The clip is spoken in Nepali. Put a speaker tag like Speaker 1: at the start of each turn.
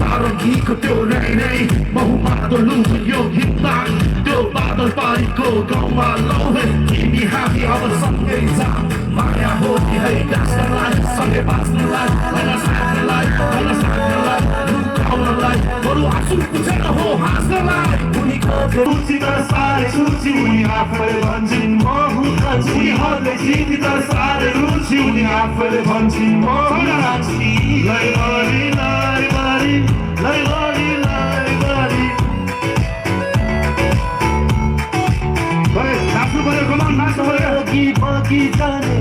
Speaker 1: सारङ्गीको त्यो नै बहुमादो लुको यो गीतमा त्यो बादल पारीको गाउँमा लौ है तिमी हामी अब सँगै जाम माया हो कि है गाँस्नलाई सँगै बाँच्नलाई होइन साट्नलाई लुकाउनलाई बरु आँसु पुछेर हो हाँस्नलाई उनीको रुचिमा सारे रुचि उनी आफैले भन्छन् म हुँदछु उनीहरूले जित सारे रुचि उनी आफैले भन्छन् म हुँदछु लैबरी लैबरी लैबरी लैबरी नाच्नु पर्यो कमान नाच्नु पर्यो बगी जाने